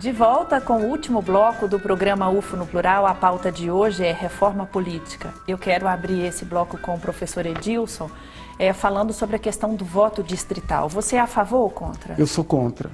De volta com o último bloco do programa UFO no Plural, a pauta de hoje é reforma política. Eu quero abrir esse bloco com o professor Edilson, falando sobre a questão do voto distrital. Você é a favor ou contra? Eu sou contra.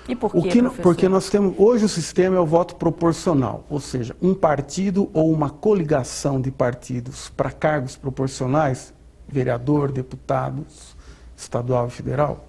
E por quê, professor? Porque nós temos, hoje o sistema é o voto proporcional, ou seja, um partido ou uma coligação de partidos para cargos proporcionais, vereador, deputados, estadual e federal,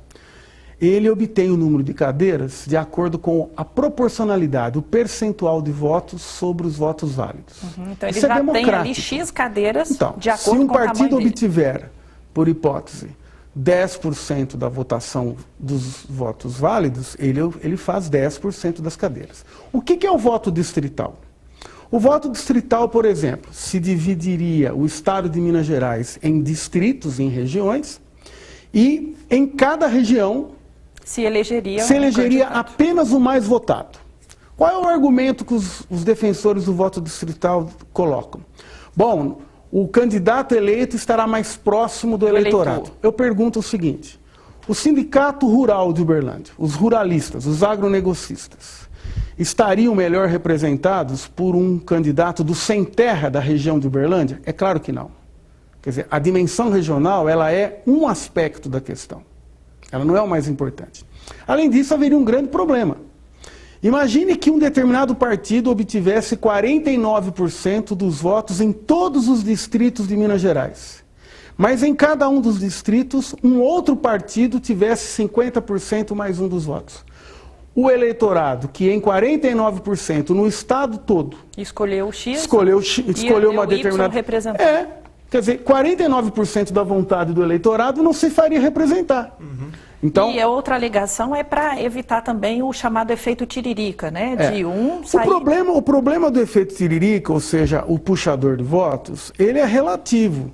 ele obtém o número de cadeiras de acordo com a proporcionalidade, o percentual de votos sobre os votos válidos. Então ele já tem ali X cadeiras de acordo com o tamanho dele. Se um partido obtiver, por hipótese, 10% da votação dos votos válidos, ele faz 10% das cadeiras. O que é o voto distrital? O voto distrital, por exemplo, se dividiria o estado de Minas Gerais em distritos, em regiões, e em cada região se elegeria apenas o mais votado. Qual é o argumento que os defensores do voto distrital colocam? Bom, o candidato eleito estará mais próximo do eleitorado. Eu pergunto o seguinte: o Sindicato Rural de Uberlândia, os ruralistas, os agronegocistas, estariam melhor representados por um candidato do sem terra da região de Uberlândia? É claro que não. Quer dizer, a dimensão regional, ela é um aspecto da questão. Ela não é o mais importante. Além disso, haveria um grande problema. Imagine que um determinado partido obtivesse 49% dos votos em todos os distritos de Minas Gerais. Mas em cada um dos distritos, um outro partido tivesse 50% mais um dos votos. O eleitorado, que em 49% no estado todo escolheu o X, escolheu uma determinada representante. Quer dizer, 49% da vontade do eleitorado não se faria representar. Então, e a outra alegação é para evitar também o chamado efeito tiririca, né? O problema do efeito tiririca, ou seja, o puxador de votos, ele é relativo.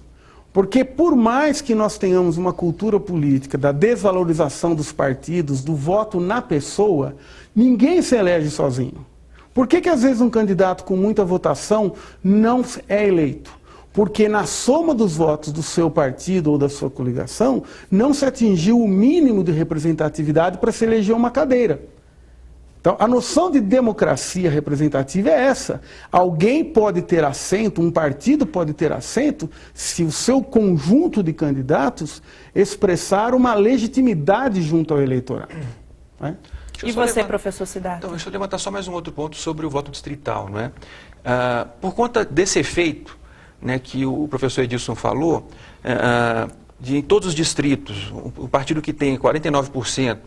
Porque por mais que nós tenhamos uma cultura política da desvalorização dos partidos, do voto na pessoa, ninguém se elege sozinho. Por que às vezes um candidato com muita votação não é eleito? Porque na soma dos votos do seu partido ou da sua coligação, não se atingiu o mínimo de representatividade para se eleger uma cadeira. Então, a noção de democracia representativa é essa. Alguém pode ter assento, um partido pode ter assento, se o seu conjunto de candidatos expressar uma legitimidade junto ao eleitorado. Né? E você, professor Siddhartha? Então, deixa eu levantar só mais um outro ponto sobre o voto distrital. Não é? Por conta desse efeito, né, que o professor Edilson falou, em todos os distritos, o partido que tem 49%,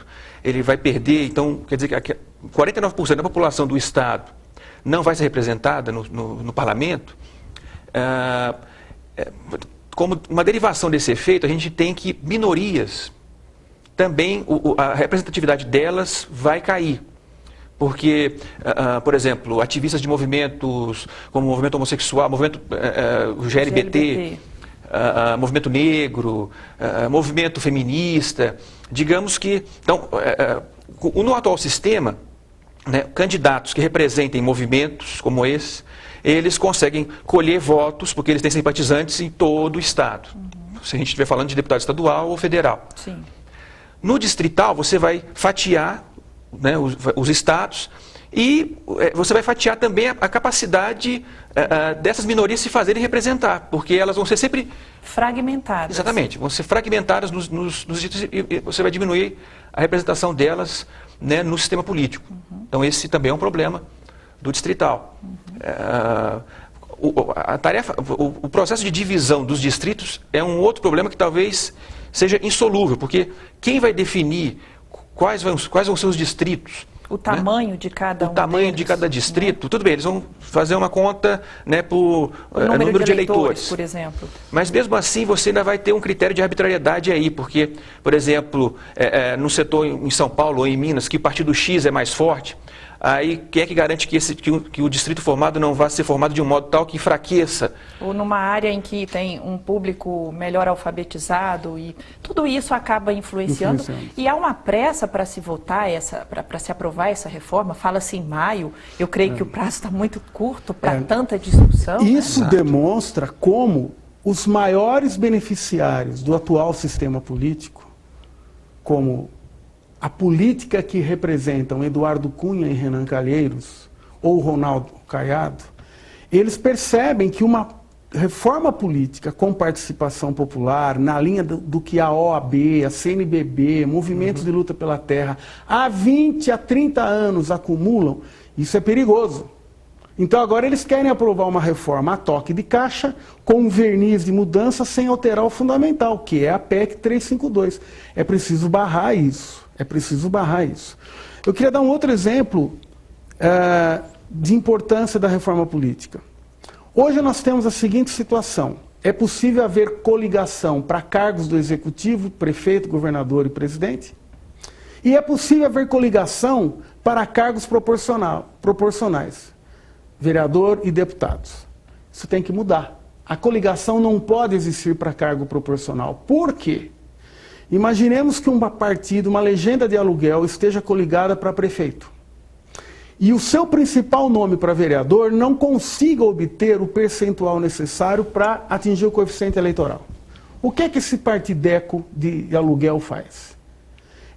ele vai perder, então, quer dizer que 49% da população do Estado não vai ser representada no parlamento. Como uma derivação desse efeito, a gente tem que minorias, também a representatividade delas vai cair. Porque, por exemplo, ativistas de movimentos como o movimento homossexual, movimento GLBT, movimento negro, movimento feminista, digamos que, então, no atual sistema, né, candidatos que representem movimentos como esse, eles conseguem colher votos, porque eles têm simpatizantes em todo o Estado. Se a gente estiver falando de deputado estadual ou federal. Sim. No distrital, você vai fatiar, né, os estados, e você vai fatiar também a capacidade dessas minorias se fazerem representar, porque elas vão ser sempre fragmentadas. Exatamente, vão ser fragmentadas nos distritos, e você vai diminuir a representação delas, né, no sistema político. Então esse também é um problema do distrital. O processo de divisão dos distritos é um outro problema que talvez seja insolúvel, porque quem vai definir quais vão ser os distritos? O tamanho, né, de cada um. O tamanho deles, de cada distrito, né? Tudo bem, eles vão fazer uma conta, né, por número de eleitores, por exemplo. Mas mesmo assim você ainda vai ter um critério de arbitrariedade aí, porque, por exemplo, no setor em São Paulo ou em Minas, que o partido X é mais forte, aí quem é que garante que o distrito formado não vá ser formado de um modo tal que enfraqueça? Ou numa área em que tem um público melhor alfabetizado, e tudo isso acaba influenciando. E há uma pressa para se votar, para se aprovar essa reforma, fala-se em maio, eu creio que o prazo está muito curto para tanta discussão. Isso, né? demonstra como os maiores beneficiários do atual sistema político, como a política que representam Eduardo Cunha e Renan Calheiros, ou Ronaldo Caiado, eles percebem que uma reforma política com participação popular, na linha do que a OAB, a CNBB, movimentos de luta pela terra, há 20 a 30 anos acumulam, isso é perigoso. Então agora eles querem aprovar uma reforma a toque de caixa, com um verniz de mudança, sem alterar o fundamental, que é a PEC 352. É preciso barrar isso. É preciso barrar isso. Eu queria dar um outro exemplo de importância da reforma política. Hoje nós temos a seguinte situação. É possível haver coligação para cargos do Executivo, prefeito, governador e presidente. E é possível haver coligação para cargos proporcionais, vereador e deputados. Isso tem que mudar. A coligação não pode existir para cargo proporcional. Por quê? Imaginemos que um partido, uma legenda de aluguel, esteja coligada para prefeito. E o seu principal nome para vereador não consiga obter o percentual necessário para atingir o coeficiente eleitoral. O que é que esse partideco de aluguel faz?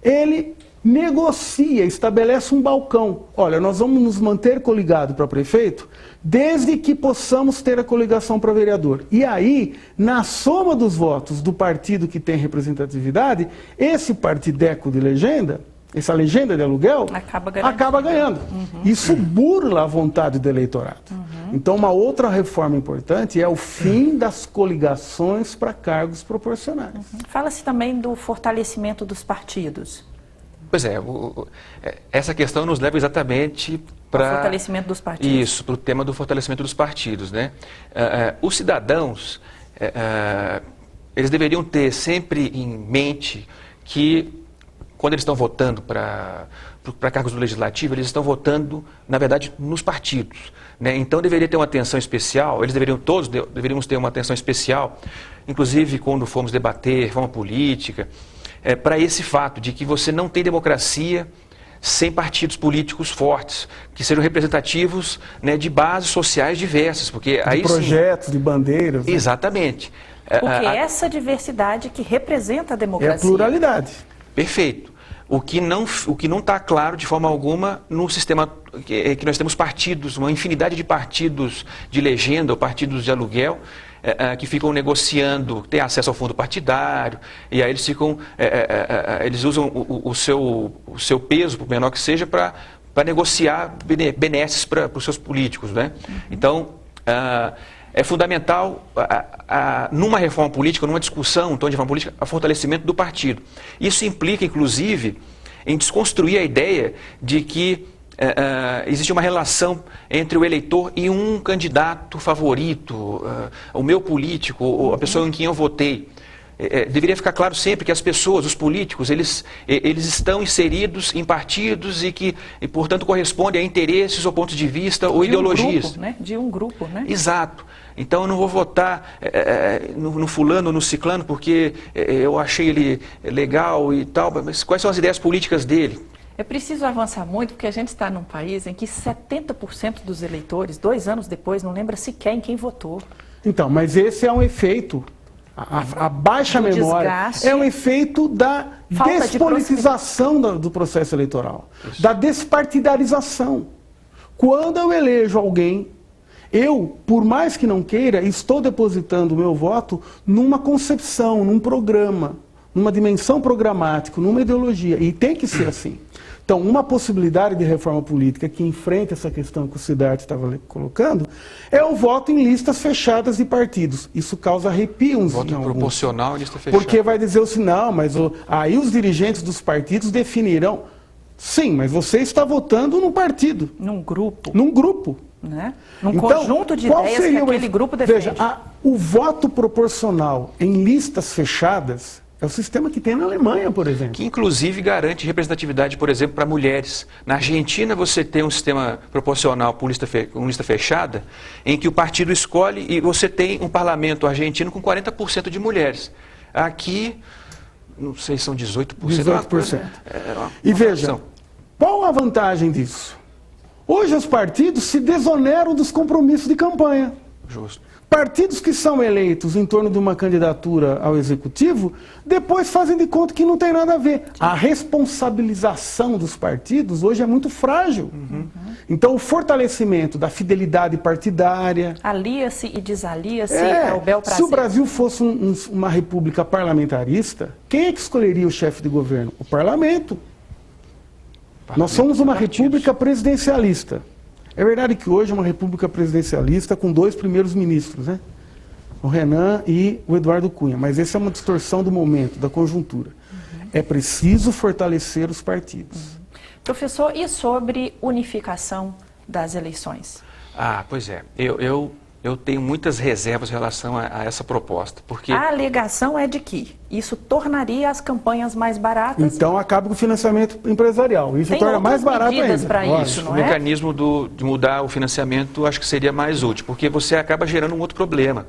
Ele negocia, estabelece um balcão. Olha, nós vamos nos manter coligados para prefeito, desde que possamos ter a coligação para vereador. E aí, na soma dos votos do partido que tem representatividade, esse partideco de legenda, essa legenda de aluguel, acaba ganhando. Isso burla a vontade do eleitorado. Então, uma outra reforma importante é o fim das coligações para cargos proporcionais. Fala-se também do fortalecimento dos partidos. Pois é, essa questão nos leva exatamente para... O fortalecimento dos partidos. Isso, para o tema do fortalecimento dos partidos, né? Os cidadãos, eles deveriam ter sempre em mente que, quando eles estão votando para cargos do Legislativo, eles estão votando, na verdade, nos partidos, né? Então deveria ter uma atenção especial, todos deveríamos ter uma atenção especial, inclusive quando formos debater reforma política, para esse fato de que você não tem democracia sem partidos políticos fortes, que sejam representativos, né, de bases sociais diversas. Porque aí de projetos, de bandeiras. Né? Exatamente. Porque essa diversidade que representa a democracia. É a pluralidade. Perfeito. O que não está claro de forma alguma no sistema que nós temos partidos, uma infinidade de partidos de legenda ou partidos de aluguel, que ficam negociando, têm acesso ao fundo partidário, e aí eles ficam, eles usam o seu peso, por menor que seja, para negociar benesses para os seus políticos, né? Então, é fundamental, numa reforma política, numa discussão em torno de reforma política, o fortalecimento do partido. Isso implica, inclusive, em desconstruir a ideia de que existe uma relação entre o eleitor e um candidato favorito, o meu político, ou a pessoa em quem eu votei. Deveria ficar claro sempre que as pessoas, os políticos, eles estão inseridos em partidos e, portanto, correspondem a interesses ou pontos de vista ou ideologias. Grupo, né? De um grupo, né? Exato. Então eu não vou votar no fulano ou no ciclano porque eu achei ele legal e tal, mas quais são as ideias políticas dele? É preciso avançar muito, porque a gente está num país em que 70% dos eleitores, 2 anos depois, não lembra sequer em quem votou. Então, mas esse é um efeito, a baixa memória, desgaste, é um efeito da despolitização do processo eleitoral, da despartidarização. Quando eu elejo alguém, eu, por mais que não queira, estou depositando o meu voto numa concepção, num programa, numa dimensão programática, numa ideologia, e tem que ser assim. Então, uma possibilidade de reforma política que enfrenta essa questão que o Siddhartha estava colocando é o voto em listas fechadas de partidos. Isso causa arrepios. Voto proporcional em lista fechada. Porque vai dizer assim, não, mas aí os dirigentes dos partidos definirão. Sim, mas você está votando num partido. Num grupo. Num grupo. Né? Num conjunto de ideias que aquele grupo defende. Veja, o voto proporcional em listas fechadas é o sistema que tem na Alemanha, por exemplo. Que inclusive garante representatividade, por exemplo, para mulheres. Na Argentina você tem um sistema proporcional com lista fechada, em que o partido escolhe e você tem um parlamento argentino com 40% de mulheres. Aqui, não sei se são 18%. 18%. E veja, qual a vantagem disso? Hoje os partidos se desoneram dos compromissos de campanha. Justo. Partidos que são eleitos em torno de uma candidatura ao executivo, depois fazem de conta que não tem nada a ver. A responsabilização dos partidos hoje é muito frágil. Então, o fortalecimento da fidelidade partidária... Alia-se e desalia-se ao bel prazer. Se o Brasil fosse uma república parlamentarista, quem é que escolheria o chefe de governo? O parlamento. Nós somos uma república presidencialista. É verdade que hoje é uma república presidencialista com 2 primeiros ministros, né? O Renan e o Eduardo Cunha. Mas essa é uma distorção do momento, da conjuntura. É preciso fortalecer os partidos. Professor, e sobre unificação das eleições? Pois é. Eu tenho muitas reservas em relação a essa proposta. Porque... A alegação é de que isso tornaria as campanhas mais baratas. Então acaba com o financiamento empresarial. Isso torna mais barato ainda. Para isso, não o mecanismo de mudar o financiamento acho que seria mais útil, porque você acaba gerando um outro problema.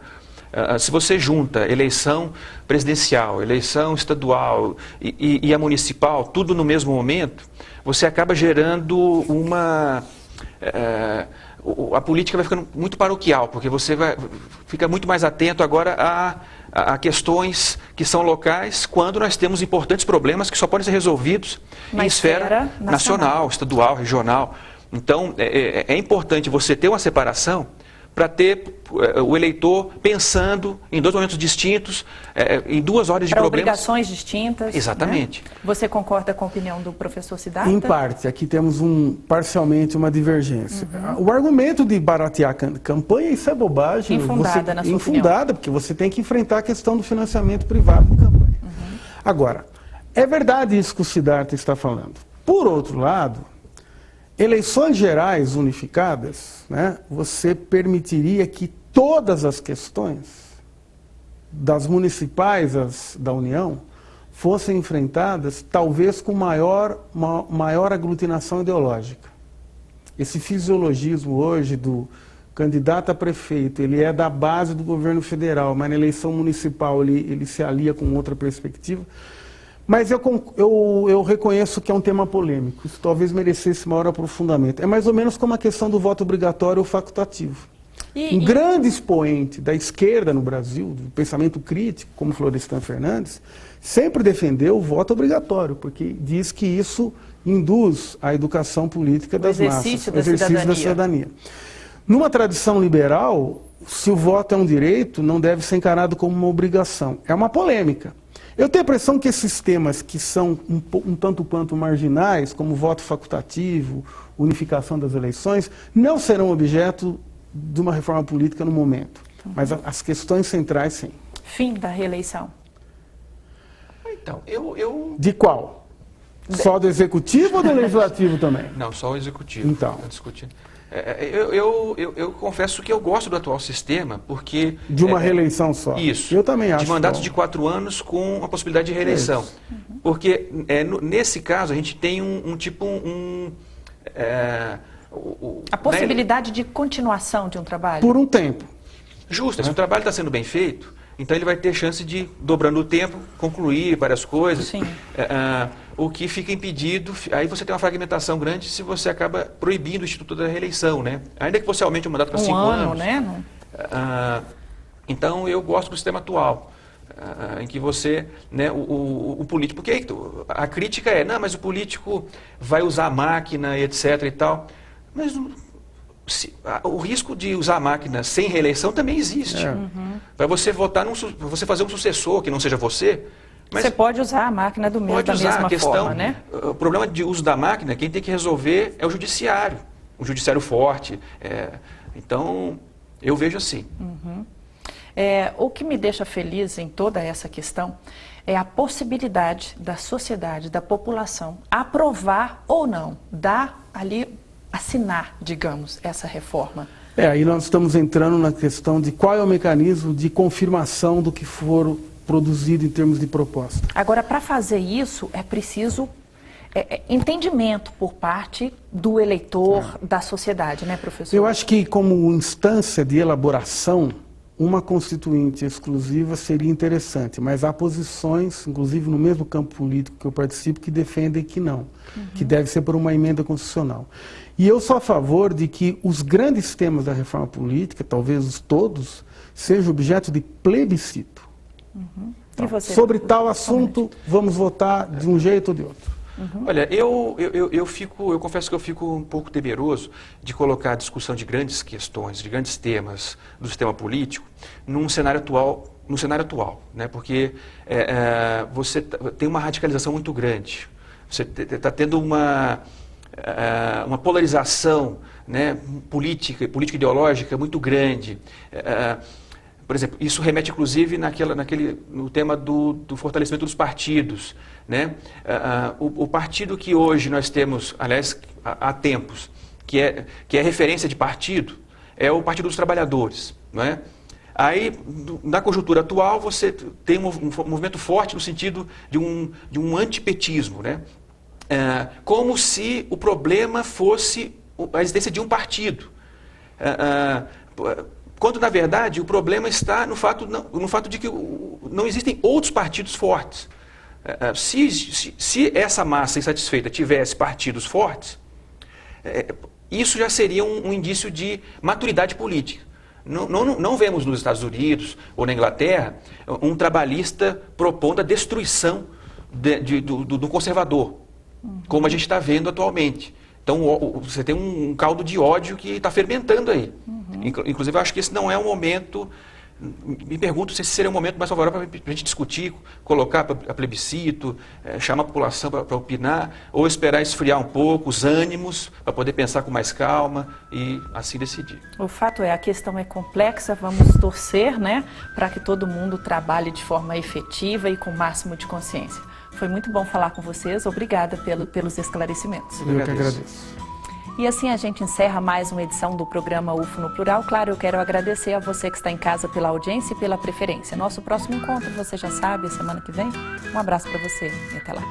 Se você junta eleição presidencial, eleição estadual e a municipal, tudo no mesmo momento, você acaba gerando uma... a política vai ficando muito paroquial, porque você fica muito mais atento agora a questões que são locais, quando nós temos importantes problemas que só podem ser resolvidos em esfera nacional, estadual, regional. Então, é importante você ter uma separação para ter o eleitor pensando em 2 momentos distintos, em 2 ordens de problemas. Obrigações distintas. Exatamente. Né? Você concorda com a opinião do professor Siddhartha? Em parte. Aqui temos parcialmente uma divergência. O argumento de baratear campanha, isso é bobagem. Infundada, na sua opinião. Infundada, porque você tem que enfrentar a questão do financiamento privado de campanha. Agora, é verdade isso que o Siddhartha está falando. Por outro lado, eleições gerais unificadas, né, você permitiria que todas as questões, das municipais da União, fossem enfrentadas talvez com maior aglutinação ideológica. Esse fisiologismo hoje do candidato a prefeito, ele é da base do governo federal, mas na eleição municipal ele se alia com outra perspectiva. Mas eu reconheço que é um tema polêmico. Isso talvez merecesse maior aprofundamento. É mais ou menos como a questão do voto obrigatório ou facultativo. Um grande expoente da esquerda no Brasil, do pensamento crítico, como Florestan Fernandes, sempre defendeu o voto obrigatório, porque diz que isso induz a educação política das massas, o exercício da cidadania. Numa tradição liberal, se o voto é um direito, não deve ser encarado como uma obrigação. É uma polêmica. Eu tenho a impressão que esses temas que são um tanto quanto marginais, como voto facultativo, unificação das eleições, não serão objeto de uma reforma política no momento. Mas as questões centrais, sim. Fim da reeleição. Então, De qual? Só do executivo ou do legislativo também? Não, só o executivo. Então. Eu confesso que eu gosto do atual sistema, porque... De uma reeleição só. Isso. Eu também acho. De mandatos de 4 anos com a possibilidade de reeleição. Porque, nesse caso, a gente tem a possibilidade de continuação de um trabalho? Por um tempo. Justo. Se o trabalho está sendo bem feito, então ele vai ter chance de, dobrando o tempo, concluir várias coisas. Sim. O que fica impedido, aí você tem uma fragmentação grande se você acaba proibindo o Instituto da Reeleição, né? Ainda que você aumente o mandato para 5 anos. Né? Então eu gosto do sistema atual, em que você, né, o político, porque a crítica é, não, mas o político vai usar a máquina, etc e tal, mas o risco de usar a máquina sem reeleição também existe. Para você votar, você fazer um sucessor que não seja você, mas você pode usar a máquina da mesma forma, né? O problema de uso da máquina, quem tem que resolver é o judiciário. Um judiciário forte. Então, eu vejo assim. O que me deixa feliz em toda essa questão é a possibilidade da sociedade, da população, aprovar ou não, assinar, digamos, essa reforma. Aí nós estamos entrando na questão de qual é o mecanismo de confirmação do que for produzido em termos de proposta. Agora, para fazer isso, é preciso entendimento por parte do eleitor, da sociedade, né, professor? Eu acho que como instância de elaboração uma constituinte exclusiva seria interessante, mas há posições, inclusive no mesmo campo político que eu participo, que defendem que não, que deve ser por uma emenda constitucional. E eu sou a favor de que os grandes temas da reforma política, talvez todos, sejam objeto de plebiscito. E você, sobre tal assunto, vamos votar de um jeito ou de outro. Olha, eu confesso que eu fico um pouco temeroso de colocar a discussão de grandes questões, de grandes temas do sistema político num cenário atual, né? Porque você tem uma radicalização muito grande, você está tendo uma polarização, né, política ideológica muito grande. Por exemplo, isso remete inclusive no tema do fortalecimento dos partidos, né? O partido que hoje nós temos, aliás, há tempos, que é referência de partido, é o Partido dos Trabalhadores, não é? Aí, na conjuntura atual, você tem um movimento forte no sentido de um antipetismo, né? Como se o problema fosse a existência de um partido. Quando, na verdade, o problema está no fato de que não existem outros partidos fortes. Se essa massa insatisfeita tivesse partidos fortes, isso já seria um indício de maturidade política. Não vemos nos Estados Unidos ou na Inglaterra um trabalhista propondo a destruição do conservador, como a gente está vendo atualmente. Então, você tem um caldo de ódio que está fermentando aí. Inclusive, eu acho que esse não é um momento... Me pergunto se esse seria um momento mais favorável para a gente discutir, colocar a plebiscito, chamar a população para opinar, ou esperar esfriar um pouco os ânimos, para poder pensar com mais calma e assim decidir. O fato é, a questão é complexa, vamos torcer, né, para que todo mundo trabalhe de forma efetiva e com o máximo de consciência. Foi muito bom falar com vocês, obrigada pelos esclarecimentos. Eu que agradeço. E assim a gente encerra mais uma edição do programa UFO no Plural. Claro, eu quero agradecer a você que está em casa pela audiência e pela preferência. Nosso próximo encontro, você já sabe, semana que vem. Um abraço para você e até lá.